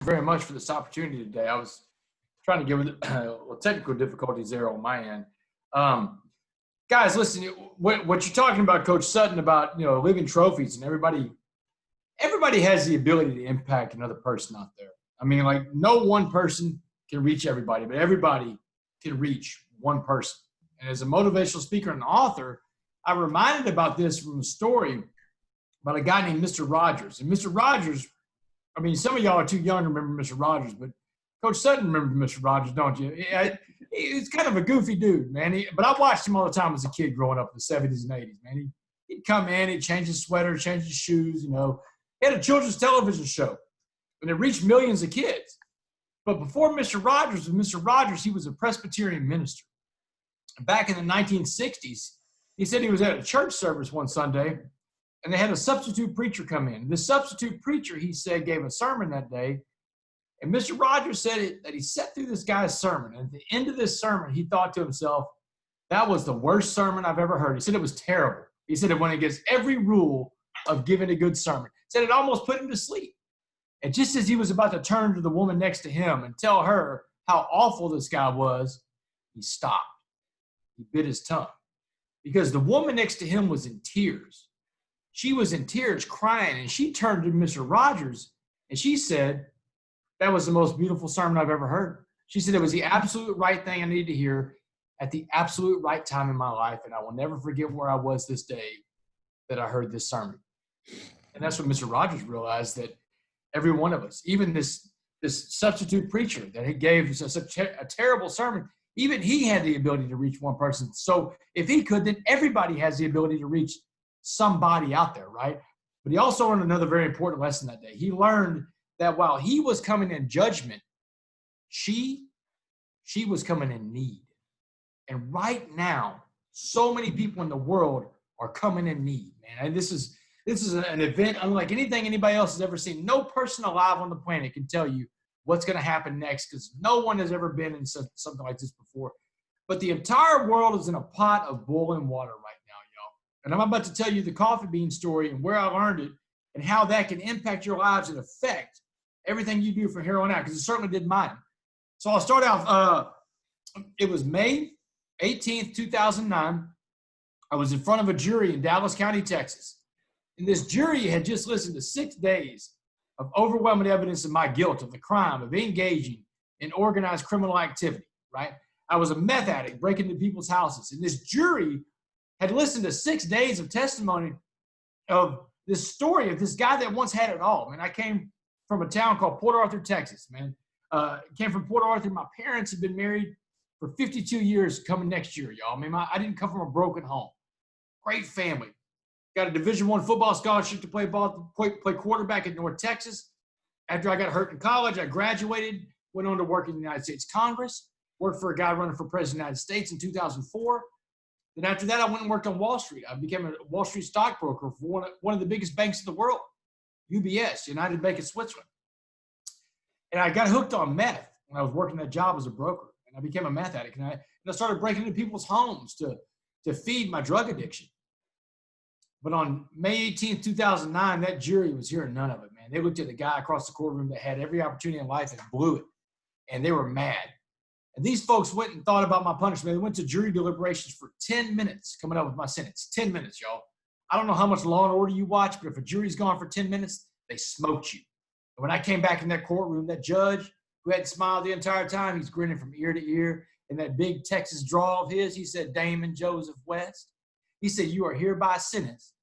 very much for this opportunity today. I was trying to get with technical difficulties there on my end. Um, Guys, listen, what you're talking about, Coach Sutton, about living trophies, and everybody has the ability to impact another person out there. I mean, like, no one person can reach everybody, but everybody can reach one person. And as a motivational speaker and author, I'm reminded about this from a story about a guy named Mr. Rogers. And Mr. Rogers, I mean, some of y'all are too young to remember Mr. Rogers, but Coach Sutton remembers Mr. Rogers, don't you? He's kind of a goofy dude, man. But I watched him all the time as a kid growing up in the 70s and 80s, man. He'd come in, he'd change his sweater, change his shoes, He had a children's television show, and it reached millions of kids. But before Mr. Rogers, he was a Presbyterian minister. Back in the 1960s, he said he was at a church service one Sunday, and they had a substitute preacher come in. The substitute preacher, he said, gave a sermon that day. And Mr. Rogers said that he sat through this guy's sermon. And at the end of this sermon, he thought to himself, that was the worst sermon I've ever heard. He said it was terrible. He said it went against every rule of giving a good sermon. He said it almost put him to sleep. And just as he was about to turn to the woman next to him and tell her how awful this guy was, he stopped. He bit his tongue. Because the woman next to him was in tears. She was in tears, crying, and she turned to Mr. Rogers, and she said, that was the most beautiful sermon I've ever heard. She said it was the absolute right thing I needed to hear at the absolute right time in my life, and I will never forget where I was this day that I heard this sermon. And that's when Mr. Rogers realized that every one of us, even this substitute preacher that he gave such a terrible sermon, even he had the ability to reach one person. So if he could, then everybody has the ability to reach somebody out there, right? But he also learned another very important lesson that day. He learned that while he was coming in judgment, she was coming in need. And right now, so many people in the world are coming in need, man. And this is an event unlike anything anybody else has ever seen. No person alive on the planet can tell you what's going to happen next, because no one has ever been in something like this before. But the entire world is in a pot of boiling water right now, y'all. And I'm about to tell you the coffee bean story and where I learned it and how that can impact your lives and affect everything you do from here on out, because it certainly did mine. So I'll start out. It was May 18th, 2009. I was in front of a jury in Dallas County, Texas. And this jury had just listened to 6 days of overwhelming evidence of my guilt of the crime of engaging in organized criminal activity, right? I was a meth addict breaking into people's houses. And this jury had listened to 6 days of testimony of this story of this guy that once had it all. Man, I came from a town called Port Arthur, Texas, man. Came from Port Arthur. My parents had been married for 52 years coming next year, y'all. I mean, I didn't come from a broken home. Great family. Got a Division I football scholarship to play quarterback at North Texas. After I got hurt in college, I graduated, went on to work in the United States Congress, worked for a guy running for president of the United States in 2004. Then after that, I went and worked on Wall Street. I became a Wall Street stockbroker for one of the biggest banks in the world, UBS, United Bank of Switzerland. And I got hooked on meth when I was working that job as a broker. And I became a meth addict. And I started breaking into people's homes to feed my drug addiction. But on May 18th, 2009, that jury was hearing none of it, man. They looked at the guy across the courtroom that had every opportunity in life and blew it. And they were mad. And these folks went and thought about my punishment. They went to jury deliberations for 10 minutes coming up with my sentence. 10 minutes, y'all. I don't know how much Law and Order you watch, but if a jury's gone for 10 minutes, they smoked you. And when I came back in that courtroom, that judge who hadn't smiled the entire time, he's grinning from ear to ear. And that big Texas drawl of his, he said, Damon Joseph West. He said, you are hereby sentenced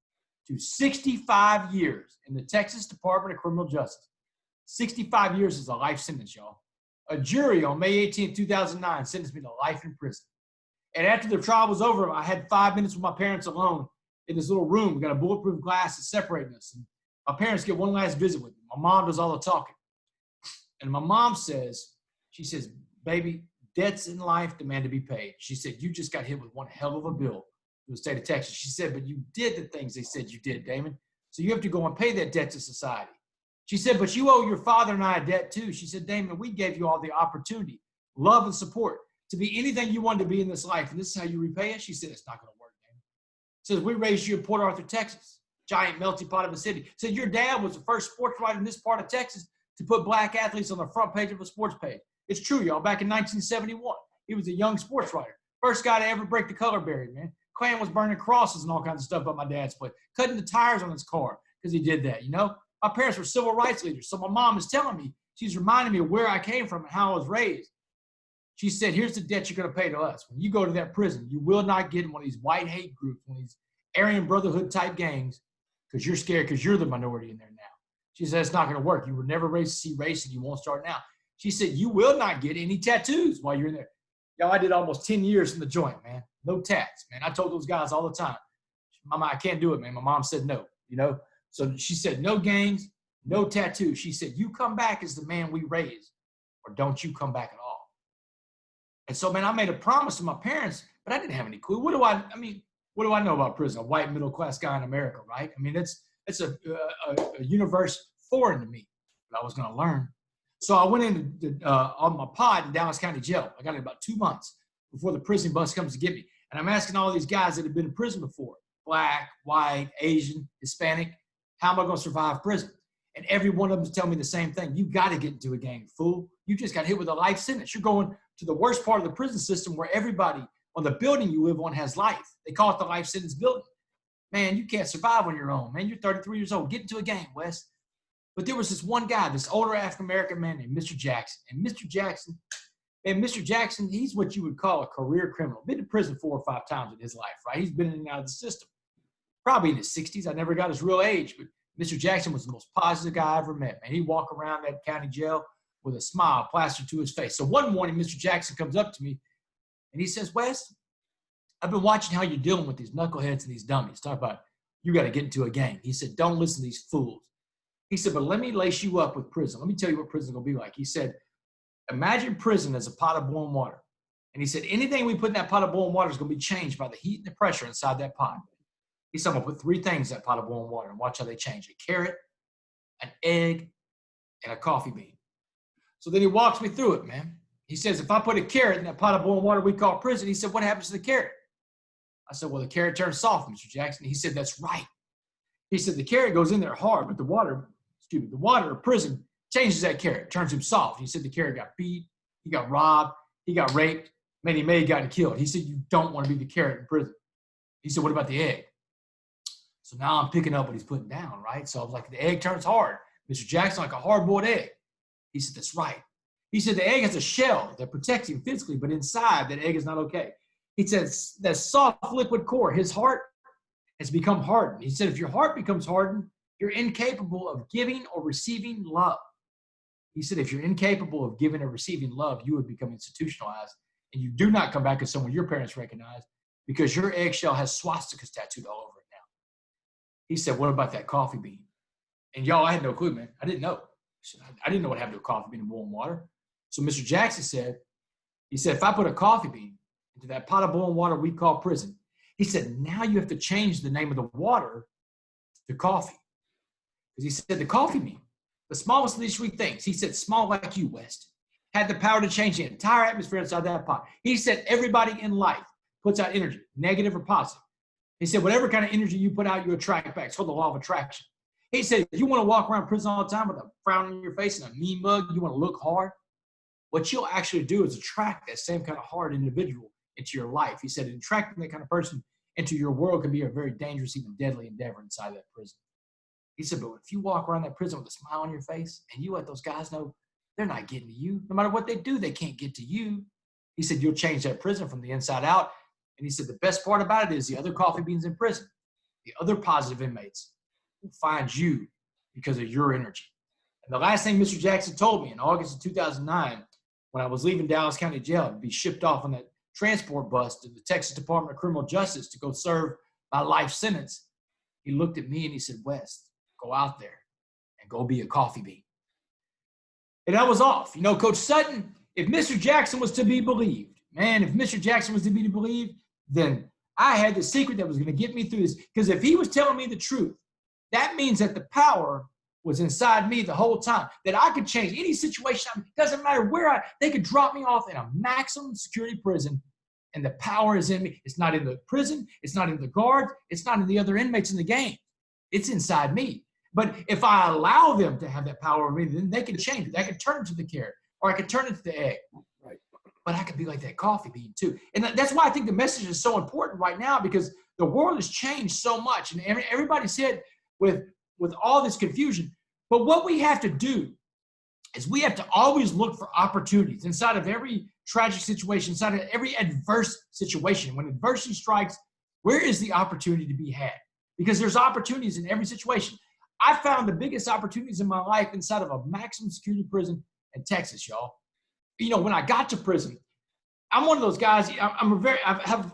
to 65 years in the Texas Department of Criminal Justice. 65 years is a life sentence, y'all. A jury on May 18, 2009 sentenced me to life in prison. And after the trial was over, I had 5 minutes with my parents alone in this little room. We got a bulletproof glass that's separating us. And my parents get one last visit with me. My mom does all the talking. And my mom says, baby, debts in life demand to be paid. She said, you just got hit with one hell of a bill in the state of Texas. She said, but you did the things they said you did, Damon. So you have to go and pay that debt to society. She said, but you owe your father and I a debt too. She said, Damon, we gave you all the opportunity, love and support to be anything you wanted to be in this life. And this is how you repay it? She said, it's not going to work, Damon. Says, we raised you in Port Arthur, Texas, giant melting pot of a city. Said, your dad was the first sports writer in this part of Texas. to put black athletes on the front page of a sports page. It's true, y'all. Back in 1971, he was a young sports writer. First guy to ever break the color barrier, man. Klan was burning crosses and all kinds of stuff about my dad's place, cutting the tires on his car because he did that, you know? My parents were civil rights leaders, so my mom is telling me, she's reminding me of where I came from and how I was raised. She said, here's the debt you're going to pay to us. When you go to that prison, you will not get in one of these white hate groups, one of these Aryan Brotherhood type gangs, because you're scared because you're the minority in there now. She said, it's not going to work. You were never raised to see race and you won't start now. She said, you will not get any tattoos while you're in there. Yo, I did almost 10 years in the joint, man. No tats, man. I told those guys all the time, Mama, I can't do it, man. My mom said no, you know? So she said, no gangs, no tattoos. She said, you come back as the man we raised, or don't you come back at all. And so, man, I made a promise to my parents, but I didn't have any clue. What do I know about prison? A white middle-class guy in America, right? I mean, it's a universe foreign to me, but I was going to learn. So I went into on my pod in Dallas County Jail. I got it about 2 months before the prison bus comes to get me. And I'm asking all these guys that have been in prison before, black, white, Asian, Hispanic, how am I going to survive prison? And every one of them is telling me the same thing. You got to get into a gang, fool. You just got hit with a life sentence. You're going to the worst part of the prison system where everybody on the building you live on has life. They call it the life sentence building. Man, you can't survive on your own, man. You're 33 years old. Get into a gang, West. But there was this one guy, this older African-American man named Mr. Jackson. And Mr. Jackson, he's what you would call a career criminal. Been to prison 4 or 5 times in his life, right? He's been in and out of the system. Probably in his 60s. I never got his real age, but Mr. Jackson was the most positive guy I ever met, man. He'd walk around that county jail with a smile plastered to his face. So one morning, Mr. Jackson comes up to me, and he says, Wes, I've been watching how you're dealing with these knuckleheads and these dummies. Talk about you got to get into a gang. He said, don't listen to these fools. He said, but let me lace you up with prison. Let me tell you what prison is going to be like. He said, imagine prison as a pot of boiling water. And he said, anything we put in that pot of boiling water is going to be changed by the heat and the pressure inside that pot. He said, I'm going to put 3 things in that pot of boiling water and watch how they change. A carrot, an egg, and a coffee bean. So then he walks me through it, man. He says, if I put a carrot in that pot of boiling water we call prison, he said, what happens to the carrot? I said, well, the carrot turns soft, Mr. Jackson. He said, that's right. He said, the carrot goes in there hard, but the water of prison changes that carrot, turns him soft. He said the carrot got beat, he got robbed, he got raped, many may have gotten killed. He said, you don't want to be the carrot in prison. He said, what about the egg? So now I'm picking up what he's putting down, right? So I was like, the egg turns hard. Mr. Jackson, like a hard-boiled egg. He said, that's right. He said, the egg has a shell that protects him physically, but inside that egg is not okay. He said, that soft liquid core, his heart has become hardened. He said, if your heart becomes hardened, you're incapable of giving or receiving love. He said, if you're incapable of giving or receiving love, you would become institutionalized, and you do not come back as someone your parents recognize because your eggshell has swastikas tattooed all over it now. He said, what about that coffee bean? And y'all, I had no clue, man. I didn't know. I didn't know what happened to a coffee bean in boiling water. So Mr. Jackson said, if I put a coffee bean into that pot of boiling water we call prison, he said, now you have to change the name of the water to coffee. Because he said the coffee bean, the smallest of these 3 things, he said, small like you, West, had the power to change the entire atmosphere inside that pot. He said everybody in life puts out energy, negative or positive. He said whatever kind of energy you put out, you attract back. It's called the law of attraction. He said if you want to walk around prison all the time with a frown on your face and a mean mug, you want to look hard, what you'll actually do is attract that same kind of hard individual into your life. He said attracting that kind of person into your world can be a very dangerous, even deadly endeavor inside that prison. He said, but if you walk around that prison with a smile on your face and you let those guys know they're not getting to you, no matter what they do, they can't get to you. He said, you'll change that prison from the inside out. And he said, the best part about it is the other coffee beans in prison, the other positive inmates will find you because of your energy. And the last thing Mr. Jackson told me in August of 2009, when I was leaving Dallas County Jail to be shipped off on that transport bus to the Texas Department of Criminal Justice to go serve my life sentence, he looked at me and he said, West, go out there and go be a coffee bean. And I was off. You know, Coach Sutton, if Mr. Jackson was to be believed, man, if Mr. Jackson was to be believed, then I had the secret that was going to get me through this. Because if he was telling me the truth, that means that the power was inside me the whole time, that I could change any situation. It doesn't matter where they could drop me off in a maximum security prison, and the power is in me. It's not in the prison. It's not in the guards. It's not in the other inmates in the game. It's inside me. But if I allow them to have that power over me, then they can change it. I can turn it to the carrot, or I can turn it to the egg. Right. But I could be like that coffee bean too. And that's why I think the message is so important right now, because the world has changed so much, and everybody's hit with all this confusion. But what we have to do is we have to always look for opportunities inside of every tragic situation, inside of every adverse situation. When adversity strikes, where is the opportunity to be had? Because there's opportunities in every situation. I found the biggest opportunities in my life inside of a maximum security prison in Texas, y'all. You know, when I got to prison, I'm one of those guys.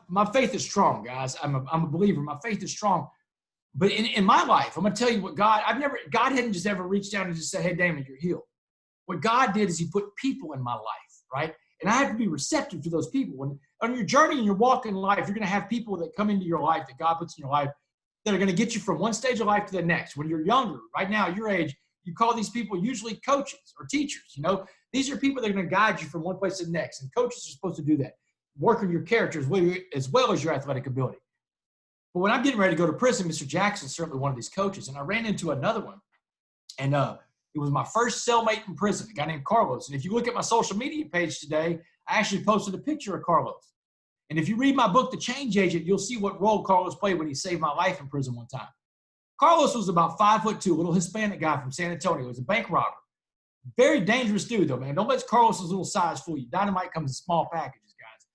My faith is strong, guys. I'm a believer. My faith is strong. But in my life, I'm going to tell you what God hadn't just ever reached down and just said, hey, Damon, you're healed. What God did is he put people in my life, right? And I have to be receptive to those people. When on your journey and your walk in life, you're going to have people that come into your life, that God puts in your life, that are going to get you from one stage of life to the next. When you're younger, right now, your age, you call these people usually coaches or teachers. You know, these are people that are going to guide you from one place to the next. And coaches are supposed to do that, work on your character as well as your athletic ability. But when I'm getting ready to go to prison, Mr. Jackson's certainly one of these coaches. And I ran into another one. And it was my first cellmate in prison, a guy named Carlos. And if you look at my social media page today, I actually posted a picture of Carlos. And if you read my book, The Change Agent, you'll see what role Carlos played when he saved my life in prison one time. Carlos was about 5'2", a little Hispanic guy from San Antonio. He was a bank robber. Very dangerous dude, though, man. Don't let Carlos's little size fool you. Dynamite comes in small packages, guys.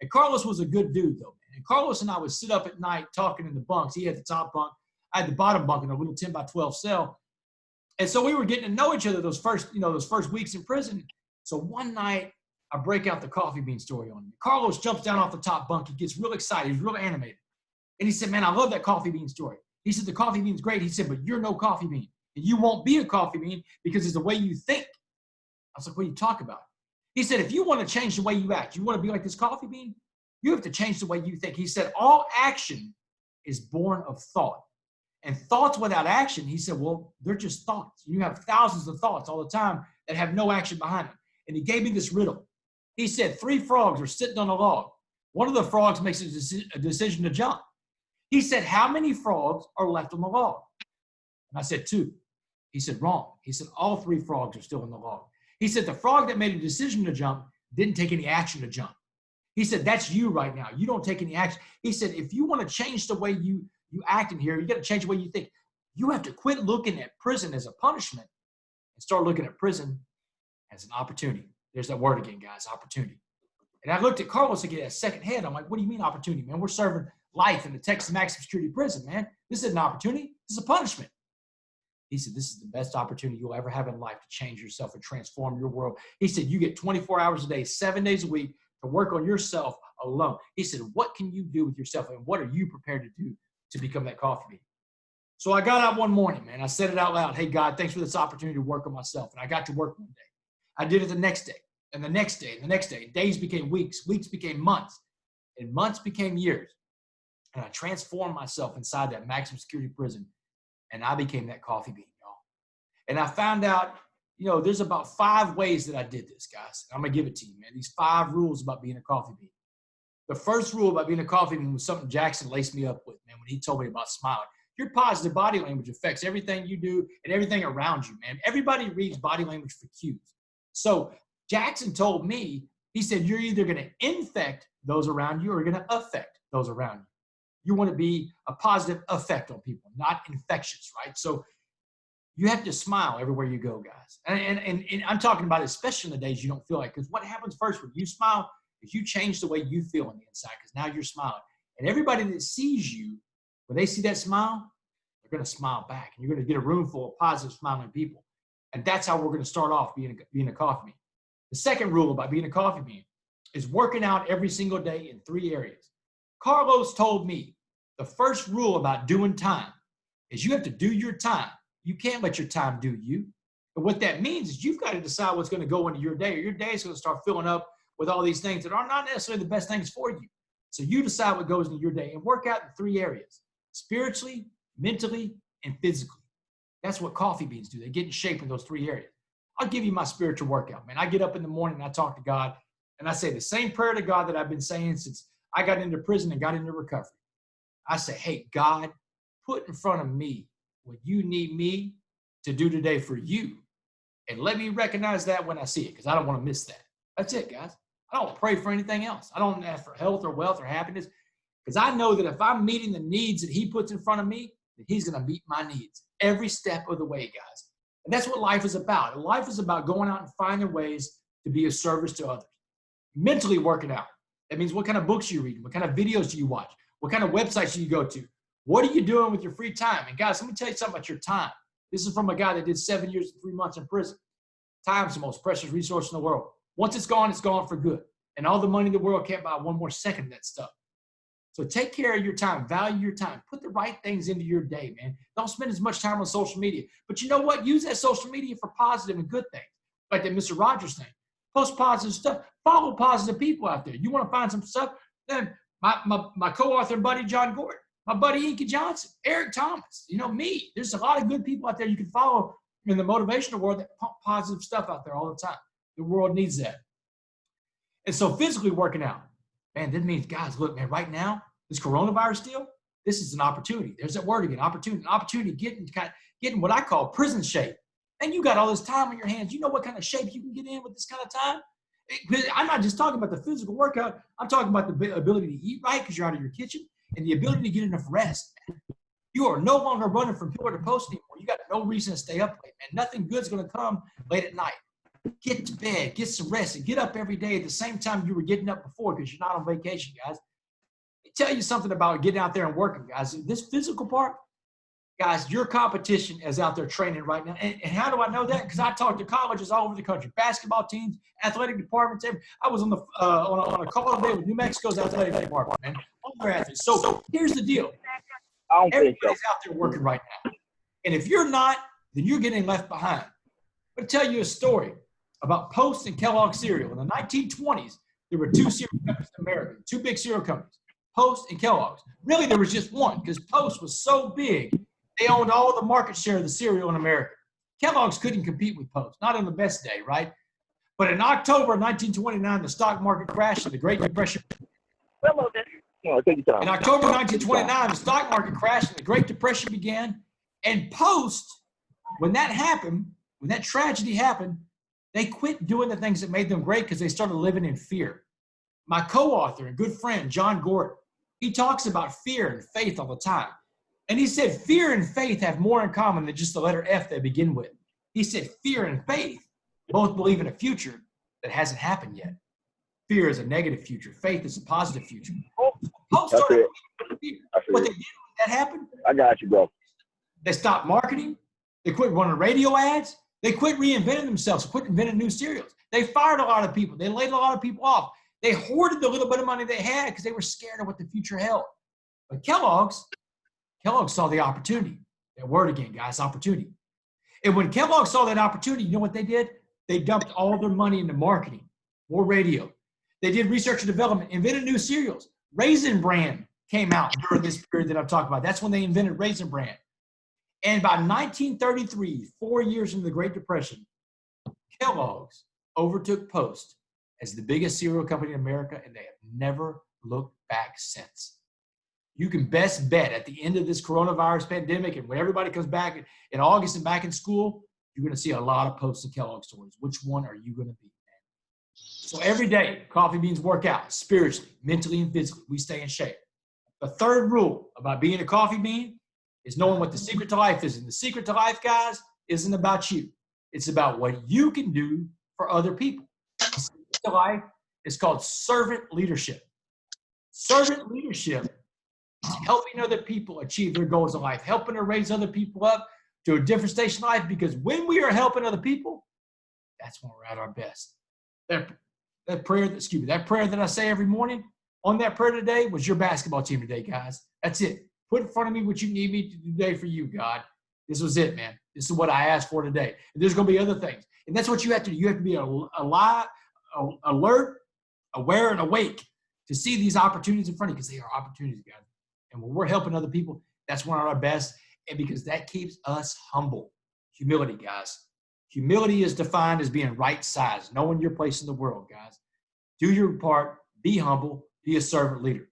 And Carlos was a good dude, though, man. And Carlos and I would sit up at night talking in the bunks. He had the top bunk. I had the bottom bunk in a little 10 by 12 cell. And so we were getting to know each other those first weeks in prison. So one night, I break out the coffee bean story on him. Carlos jumps down off the top bunk. He gets real excited. He's real animated. And he said, man, I love that coffee bean story. He said, the coffee bean's great. He said, but you're no coffee bean. And you won't be a coffee bean because it's the way you think. I was like, what are you talking about? He said, if you want to change the way you act, you want to be like this coffee bean, you have to change the way you think. He said, all action is born of thought. And thoughts without action, he said, well, they're just thoughts. You have thousands of thoughts all the time that have no action behind them. And he gave me this riddle. He said, 3 frogs are sitting on a log. One of the frogs makes a decision to jump. He said, how many frogs are left on the log? And I said, 2. He said, wrong. He said, all 3 frogs are still on the log. He said, the frog that made a decision to jump didn't take any action to jump. He said, that's you right now. You don't take any action. He said, if you want to change the way you act in here, you got to change the way you think. You have to quit looking at prison as a punishment and start looking at prison as an opportunity. There's that word again, guys, opportunity. And I looked at Carlos again, a second head. I'm like, what do you mean opportunity, man? We're serving life in the Texas maximum security prison, man. This isn't an opportunity. This is a punishment. He said, this is the best opportunity you'll ever have in life to change yourself and transform your world. He said, you get 24 hours a day, 7 days a week to work on yourself alone. He said, what can you do with yourself and what are you prepared to do to become that coffee bean? So I got out one morning, man. I said it out loud. Hey, God, thanks for this opportunity to work on myself. And I got to work one day. I did it the next day and the next day and the next day. Days became weeks. Weeks became months. And months became years. And I transformed myself inside that maximum security prison. And I became that coffee bean, y'all. And I found out, there's about 5 ways that I did this, guys. I'm going to give it to you, man. These 5 rules about being a coffee bean. The first rule about being a coffee bean was something Jackson laced me up with, man, when he told me about smiling. Your positive body language affects everything you do and everything around you, man. Everybody reads body language for cues. So Jackson told me, he said, you're either going to infect those around you or you're going to affect those around you. You want to be a positive effect on people, not infectious, right? So you have to smile everywhere you go, guys. And I'm talking about especially in the days you don't feel like, because what happens first when you smile is you change the way you feel on the inside, because now you're smiling. And everybody that sees you, when they see that smile, they're going to smile back. And you're going to get a room full of positive smiling people. And that's how we're going to start off being a coffee bean. The second rule about being a coffee bean is working out every single day in 3 areas. Carlos told me the first rule about doing time is you have to do your time. You can't let your time do you. And what that means is you've got to decide what's going to go into your day, or your day is going to start filling up with all these things that are not necessarily the best things for you. So you decide what goes into your day and work out in 3 areas: spiritually, mentally, and physically. That's what coffee beans do. They get in shape in those 3 areas. I'll give you my spiritual workout, man. I get up in the morning and I talk to God, and I say the same prayer to God that I've been saying since I got into prison and got into recovery. I say, hey, God, put in front of me what you need me to do today for you. And let me recognize that when I see it, because I don't want to miss that. That's it, guys. I don't pray for anything else. I don't ask for health or wealth or happiness, because I know that if I'm meeting the needs that he puts in front of me, that he's going to meet my needs every step of the way, guys. And that's what life is about. Life is about going out and finding ways to be of service to others. Mentally working out. That means what kind of books you read, what kind of videos do you watch, what kind of websites do you go to, what are you doing with your free time? And guys, let me tell you something about your time. This is from a guy that did 7 years and 3 months in prison. Time's the most precious resource in the world. Once it's gone for good. And all the money in the world can't buy one more second of that stuff. So take care of your time. Value your time. Put the right things into your day, man. Don't spend as much time on social media. But you know what? Use that social media for positive and good things. Like that Mr. Rogers thing. Post positive stuff. Follow positive people out there. You want to find some stuff? Then my co-author and buddy, Jon Gordon. My buddy, Inky Johnson. Eric Thomas. You know, me. There's a lot of good people out there you can follow in the motivational world that pump positive stuff out there all the time. The world needs that. And so physically working out. Man, that means, guys, look, man, right now, this coronavirus deal, this is an opportunity. There's that word again, opportunity. An opportunity to getting what I call prison shape. And you got all this time on your hands. You know what kind of shape you can get in with this kind of time? I'm not just talking about the physical workout. I'm talking about the ability to eat right because you're out of your kitchen and the ability to get enough rest. You are no longer running from pillar to post anymore. You got no reason to stay up late, man. Nothing good's going to come late at night. Get to bed, get some rest, and get up every day at the same time you were getting up before because you're not on vacation, guys. Let me tell you something about getting out there and working, guys. This physical part, guys, your competition is out there training right now. And how do I know that? Because I talk to colleges all over the country, basketball teams, athletic departments. I was on the on a call today with New Mexico's athletic department, man. All their athletes. So here's the deal. Everybody's out there working right now. And if you're not, then you're getting left behind. I'm going to tell you a story about Post and Kellogg cereal. In the 1920s, there were two cereal companies in America, two big cereal companies, Post and Kellogg's. Really, there was just one because Post was so big, they owned all the market share of the cereal in America. Kellogg's couldn't compete with Post, not on the best day, right? But in October of 1929, the stock market crashed and the Great Depression. In October 1929, the stock market crashed and the Great Depression began. And Post, when that happened, when that tragedy happened, they quit doing the things that made them great because they started living in fear. My co-author and good friend, Jon Gordon, he talks about fear and faith all the time. And he said fear and faith have more in common than just the letter F they begin with. He said fear and faith both believe in a future that hasn't happened yet. Fear is a negative future. Faith is a positive future. Post started fear. What they did when that happened, I got you, bro. They stopped marketing. They quit running radio ads. They quit reinventing themselves, quit inventing new cereals. They fired a lot of people. They laid a lot of people off. They hoarded the little bit of money they had because they were scared of what the future held. But Kellogg's saw the opportunity. That word again, guys, opportunity. And when Kellogg saw that opportunity, you know what they did? They dumped all their money into marketing, more radio. They did research and development, invented new cereals. Raisin Bran came out during this period that I'm talking about. That's when they invented Raisin Bran. And by 1933, 4 years into the Great Depression, Kellogg's overtook Post as the biggest cereal company in America, and they have never looked back since. You can best bet at the end of this coronavirus pandemic and when everybody comes back in August and back in school, you're going to see a lot of Post and Kellogg stories. Which one are you going to be? So every day, coffee beans work out spiritually, mentally, and physically. We stay in shape. The third rule about being a coffee bean is knowing what the secret to life is. And the secret to life, guys, isn't about you. It's about what you can do for other people. The secret to life is called servant leadership. Servant leadership is helping other people achieve their goals in life, helping to raise other people up to a different station in life, because when we are helping other people, that's when we're at our best. That prayer that I say every morning on that prayer today was your basketball team today, guys. That's it. Put in front of me what you need me to do today for you, God. This was it, man. This is what I asked for today. And there's going to be other things. And that's what you have to do. You have to be alive, alert, aware, and awake to see these opportunities in front of you, because they are opportunities, guys. And when we're helping other people, that's when we're at our best. And because that keeps us humble. Humility, guys. Humility is defined as being right-sized, knowing your place in the world, guys. Do your part, be humble, be a servant leader.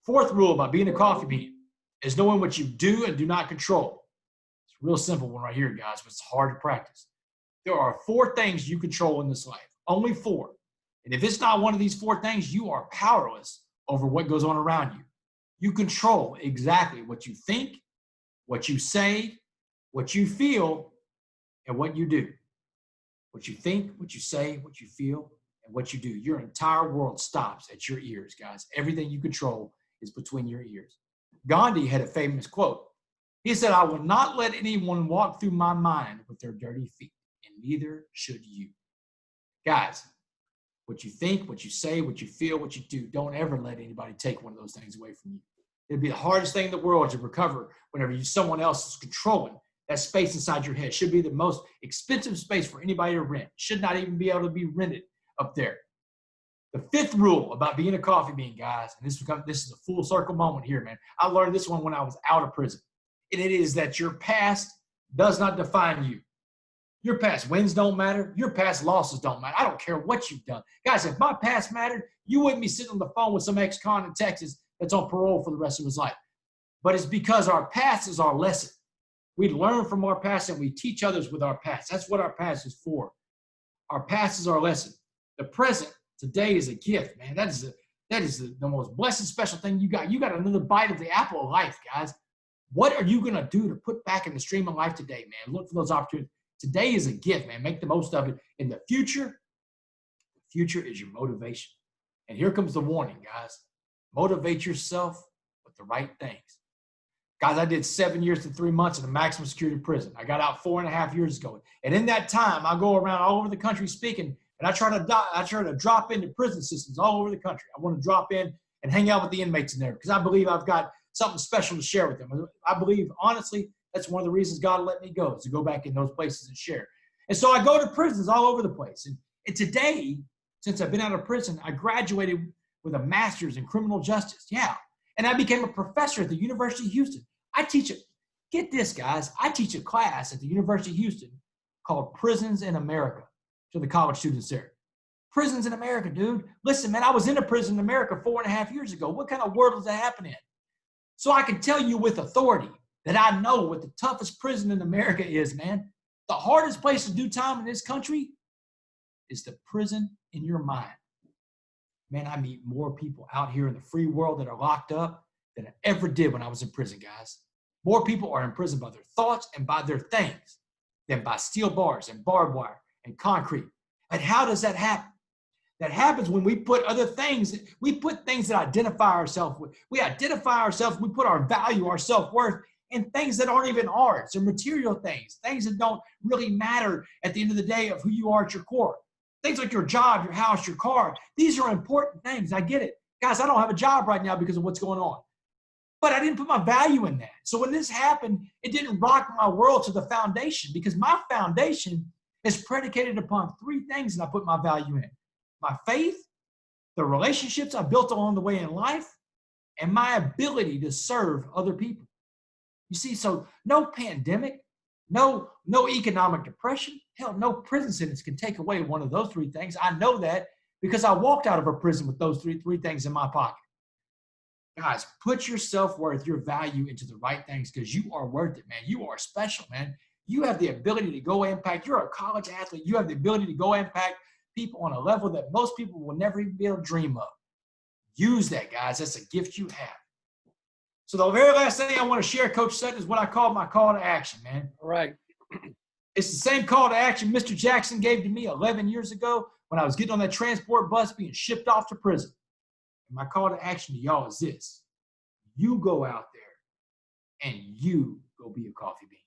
Fourth rule about being a coffee bean is knowing what you do and do not control. It's a real simple one right here, guys, but it's hard to practice. There are 4 things you control in this life, only 4. And if it's not one of these 4 things, you are powerless over what goes on around you. You control exactly what you think, what you say, what you feel, and what you do. What you think, what you say, what you feel, and what you do. Your entire world stops at your ears, guys. Everything you control is between your ears. Gandhi had a famous quote. He said, "I will not let anyone walk through my mind with their dirty feet, and neither should you." Guys, what you think, what you say, what you feel, what you do, don't ever let anybody take one of those things away from you. It'd be the hardest thing in the world to recover whenever someone else is controlling that space inside your head. Should be the most expensive space for anybody to rent. Should not even be able to be rented up there. The 5th rule about being a coffee bean, guys, and this is a full circle moment here, man. I learned this one when I was out of prison. And it is that your past does not define you. Your past wins don't matter. Your past losses don't matter. I don't care what you've done. Guys, if my past mattered, you wouldn't be sitting on the phone with some ex-con in Texas that's on parole for the rest of his life. But it's because our past is our lesson. We learn from our past and we teach others with our past. That's what our past is for. Our past is our lesson. The present today is a gift, man. That is the most blessed, special thing you got. You got another bite of the apple of life, guys. What are you going to do to put back in the stream of life today, man? Look for those opportunities. Today is a gift, man. Make the most of it. In the future is your motivation. And here comes the warning, guys. Motivate yourself with the right things. Guys, I did 7 years to 3 months in a maximum security prison. I got out 4.5 years ago. And in that time, I go around all over the country speaking, and I try to drop into prison systems all over the country. I want to drop in and hang out with the inmates in there because I believe I've got something special to share with them. I believe, honestly, that's one of the reasons God let me go, is to go back in those places and share. And so I go to prisons all over the place. And today, since I've been out of prison, I graduated with a master's in criminal justice. Yeah. And I became a professor at the University of Houston. Get this, guys. I teach a class at the University of Houston called Prisons in America to the college students there. Prisons in America, dude. Listen, man, I was in a prison in America 4.5 years ago. What kind of world does that happen in? So I can tell you with authority that I know what the toughest prison in America is, man. The hardest place to do time in this country is the prison in your mind. Man, I meet more people out here in the free world that are locked up than I ever did when I was in prison, guys. More people are in prison by their thoughts and by their things than by steel bars and barbed wire and concrete. And how does that happen? That happens when we put other things, we put things that identify ourselves with. We identify ourselves, we put our value, our self-worth in things that aren't even ours. They're material things that don't really matter at the end of the day of who you are at your core. Things like your job, your house, your car. These are important things. I get it. Guys, I don't have a job right now because of what's going on. But I didn't put my value in that. So when this happened, it didn't rock my world to the foundation because my foundation is predicated upon 3 things that I put my value in. My faith, the relationships I built along the way in life, and my ability to serve other people. You see, so no pandemic, no economic depression, hell, no prison sentence can take away one of those 3 things. I know that because I walked out of a prison with those three things in my pocket. Guys, put your self-worth, your value into the right things because you are worth it, man. You are special, man. You have the ability to go impact. You're a college athlete. You have the ability to go impact people on a level that most people will never even be able to dream of. Use that, guys. That's a gift you have. So the very last thing I want to share, Coach Sutton, is what I call my call to action, man. All right. It's the same call to action Mr. Jackson gave to me 11 years ago when I was getting on that transport bus being shipped off to prison. And my call to action to y'all is this. You go out there and you go be a coffee bean.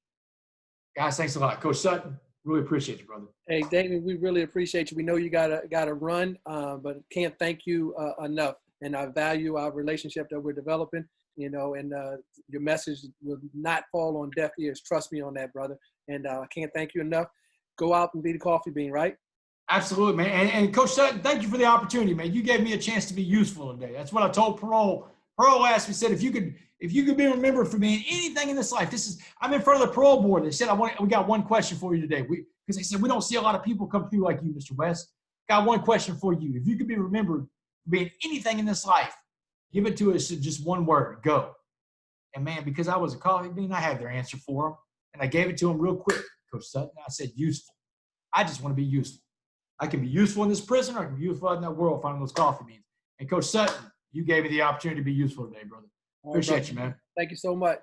Guys, thanks a lot. Coach Sutton, really appreciate you, brother. Hey, Damon, we really appreciate you. We know you gotta run, but can't thank you enough. And I value our relationship that we're developing, and your message will not fall on deaf ears. Trust me on that, brother. And I can't thank you enough. Go out and be the coffee bean, right? Absolutely, man. And Coach Sutton, thank you for the opportunity, man. You gave me a chance to be useful today. That's what I told Parole. Parole asked me, said, if you could be remembered for me in anything in this life, I'm in front of the parole board. They said, we got one question for you today. Because they said, we don't see a lot of people come through like you, Mr. West. Got one question for you. If you could be remembered for being anything in this life, give it to us in just one word, go. And man, because I was a coffee bean, I had their answer for them. And I gave it to him real quick, Coach Sutton. I said, useful. I just want to be useful. I can be useful in this prison, or I can be useful out in that world finding those coffee beans. And Coach Sutton, you gave me the opportunity to be useful today, brother. Appreciate you, man. Thank you so much.